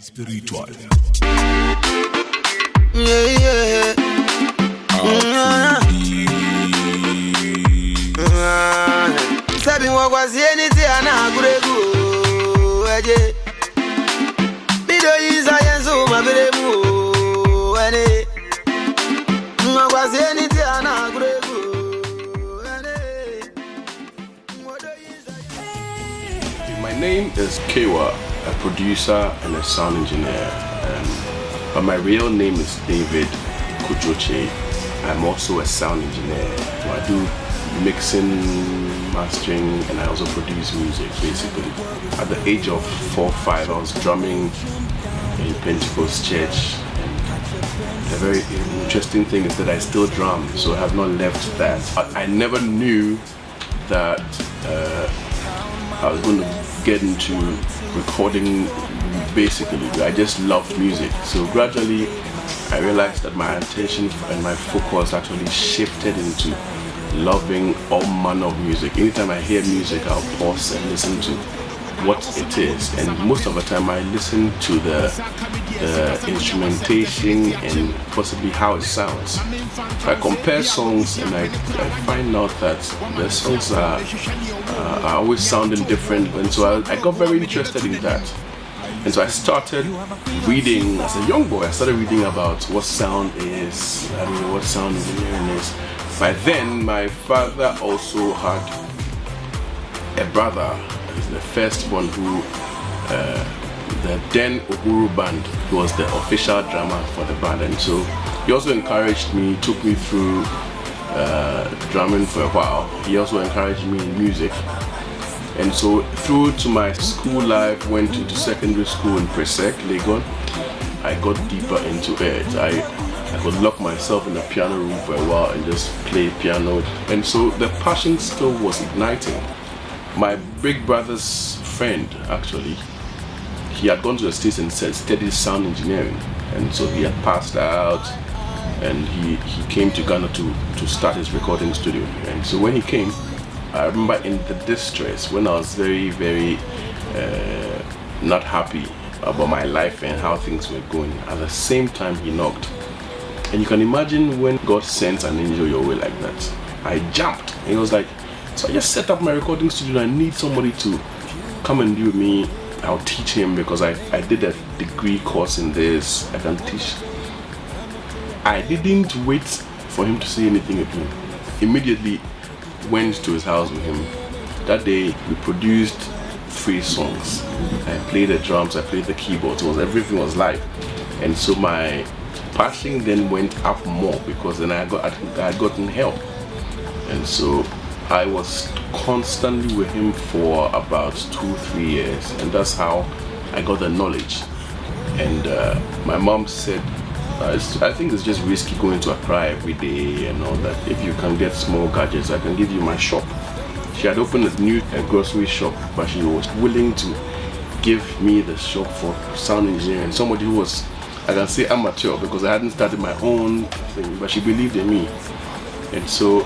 Spiritual. Sabi wakwazi eniti anaguregu eje Bido yiza yenzu mabiremu ene Wakwazi eniti anaguregu My name is Kaywa, a producer and a sound engineer, but my real name is David Kujoche. I'm also a sound engineer. So I do mixing, mastering, and I also produce music basically. At the age of 4 or 5, I was drumming in Pentecost Church. And the very interesting thing is that I still drum, so I have not left that. I never knew that I was going to get into recording basically. I just loved music. So gradually I realized that my attention and my focus actually shifted into loving all manner of music. Anytime I hear music, I'll pause and listen to what it is. And most of the time I listen to the instrumentation and possibly how it sounds. I compare songs and I find out that the songs are always sounding different, and so I got very interested in that. And so I started reading, as a young boy, I started reading about what sound is, what sound engineering is. By then, my father also had a brother. He's the first one who, the then Uhuru band, he was the official drummer for the band. And so he also encouraged me, took me through drumming for a while. He also encouraged me in music. And so through to my school life, went into secondary school in Presec, Lagos, I got deeper into it. I could lock myself in a piano room for a while and just play piano. And so the passion still was igniting. My big brother's friend, actually, he had gone to the States and studied sound engineering. And so he had passed out and he came to Ghana to start his recording studio. And so when he came, I remember in the distress when I was very, very not happy about my life and how things were going. At the same time, he knocked. And you can imagine when God sends an angel your way like that. I jumped. And he was like, so I just set up my recording studio. I need somebody to come and do with me. I'll teach him because I did a degree course in this. I can teach. I didn't wait for him to say anything again. Immediately went to his house with him. That day we produced 3 songs. I played the drums, I played the keyboards, everything was live. And so my passion then went up more because then I had gotten help. And so I was constantly with him for about 2-3 years, and that's how I got the knowledge. And my mom said, I think it's just risky going to Accra every day and all that. If you can get small gadgets, I can give you my shop. She had opened a new grocery shop, but she was willing to give me the shop for sound engineering. Somebody who was, I can say, amateur because I hadn't started my own thing, but she believed in me. And so,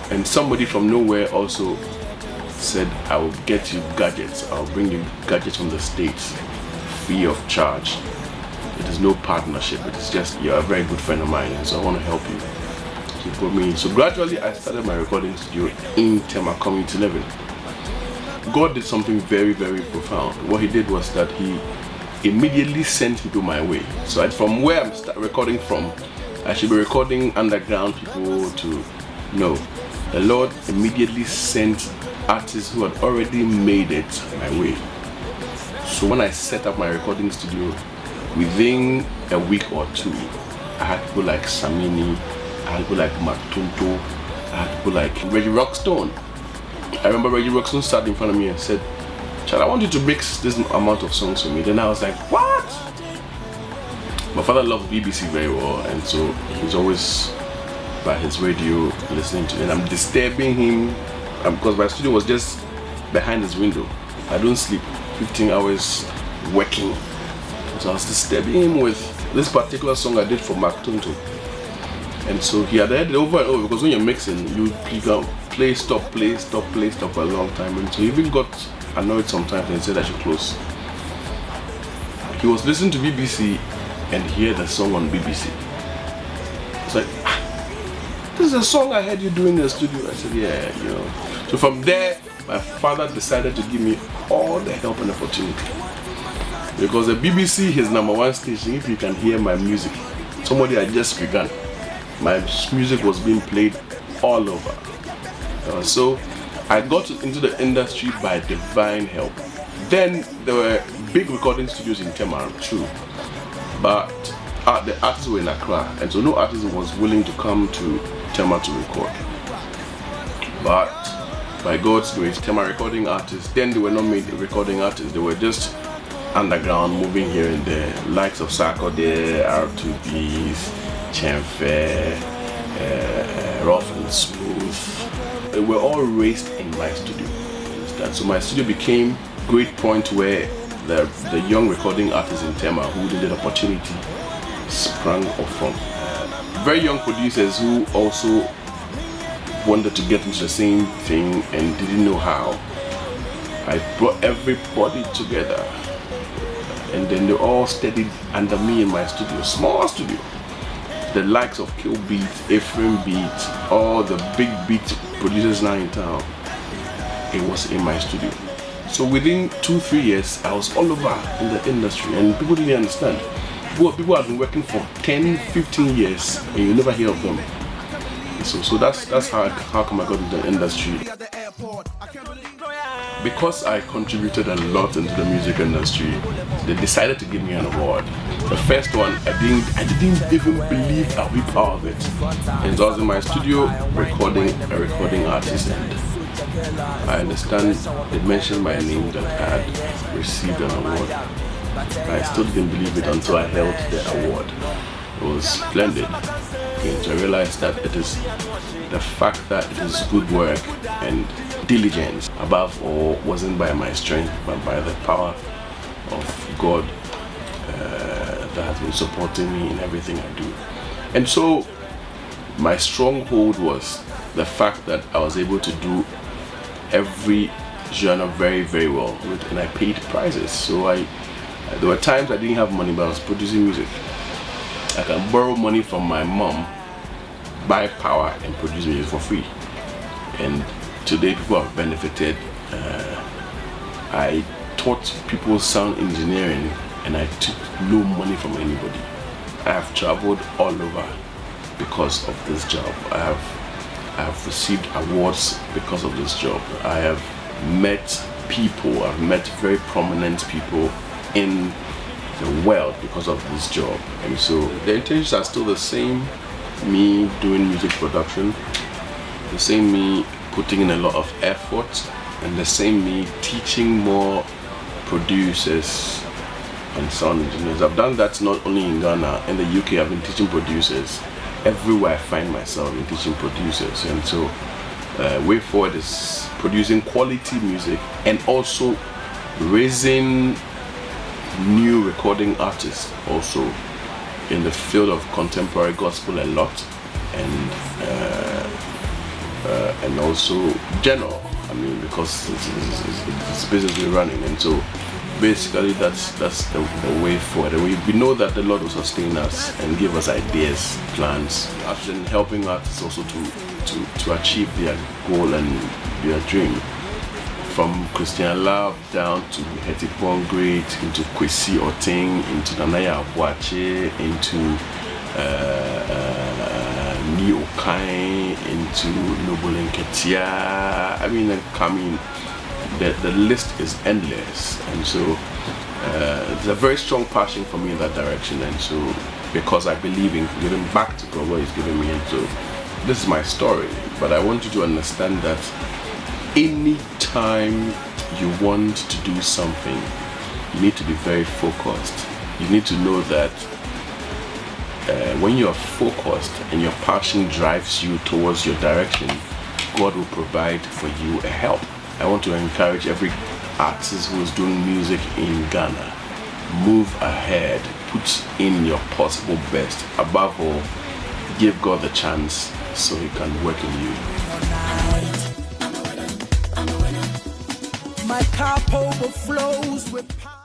and somebody from nowhere also said, I will get you gadgets. I'll bring you gadgets from the States, free of charge. It is no partnership. It is just, you're a very good friend of mine, and so I want to help you. He put me in. So gradually, I started my recording studio in Tema Community Living. God did something very, very profound. What he did was that he immediately sent people my way. So from where I'm recording from, I should be recording underground people to know. The Lord immediately sent artists who had already made it my way. So when I set up my recording studio, within a week or 2, I had people like Samini, I had people like Matunto, I had people like Reggie Rockstone. I remember Reggie Rockstone sat in front of me and said, Chad, I want you to mix this amount of songs for me. Then I was like, what? My father loved BBC very well, and so he's always by his radio listening to it. And I'm disturbing him because my studio was just behind his window. I don't sleep 15 hours working. So I was disturbing him with this particular song I did for Mark Tonto. And so he had heard it over and over because when you're mixing, you can play, stop for a long time. And so he even got annoyed sometimes and said I should close. He was listening to BBC and he heard a song on BBC. It's like, this is a song I heard you doing in the studio. I said, yeah, you know. So from there, my father decided to give me all the help and opportunity. Because the BBC, his #1 station, if you can hear my music, somebody had just begun. My music was being played all over. So I got into the industry by divine help. Then there were big recording studios in Tema, true. But the artists were in Accra, and so no artist was willing to come to Tema to record. But by God's grace, Tema recording artists, then they were not made recording artists, they were just underground, moving here and there, likes of Sarkodie, R2Bs, Chenfe, Rough and Smooth. They were all raised in my studio. So my studio became a great point where the young recording artists in Tema who needed opportunity sprang up from. Very young producers who also wanted to get into the same thing and didn't know how. I brought everybody together, and then they all studied under me in my studio, small studio. The likes of Kill Beat, Ephraim Beat, all the big beat producers now in town, it was in my studio. So within 2-3 years, I was all over in the industry, and people didn't understand. People have been working for 10-15 years and you never hear of them. So that's how come I got into the industry. Because I contributed a lot into the music industry, they decided to give me an award. The first one, I didn't even believe I'll be part of it. And so I was in my studio recording a recording artist, and I understand they mentioned my name that I had received an award. I still didn't believe it until I held the award. It was splendid. And so I realized that it is the fact that it is good work and diligence, above all, wasn't by my strength but by the power of God that has been supporting me in everything I do. And so my stronghold was the fact that I was able to do every genre very, very well, and I paid prizes. So there were times I didn't have money, but I was producing music. I can borrow money from my mom, buy power, and produce music for free. And today people have benefited. I taught people sound engineering, and I took no money from anybody. I have traveled all over because of this job. I have received awards because of this job. I have met people, I've met very prominent people in the world because of this job. And so the intentions are still the same. Me doing music production, the same me putting in a lot of effort, and the same me teaching more producers and sound engineers. I've done that not only in Ghana, in the UK I've been teaching producers. Everywhere I find myself in teaching producers. And so way forward is producing quality music and also raising new recording artists also in the field of contemporary gospel a lot, and also general. I mean, because it's business we're running, and so basically that's the way forward. And we know that the Lord will sustain us and give us ideas, plans, and helping artists also to achieve their goal and their dream. From Christian Love down to Hetty Great, into Kwesi Oting, into Nanaya Abuache, into Ni Okai, into Noble Nketia. I mean, the list is endless, and so there's a very strong passion for me in that direction. And so because I believe in giving back to God what He's given me, and so this is my story. But I want you to understand that any time you want to do something, you need to be very focused. You need to know that when you are focused and your passion drives you towards your direction, God will provide for you a help. I want to encourage every artist who is doing music in Ghana, move ahead, put in your possible best. Above all, give God the chance so He can work in you. My cup overflows with power.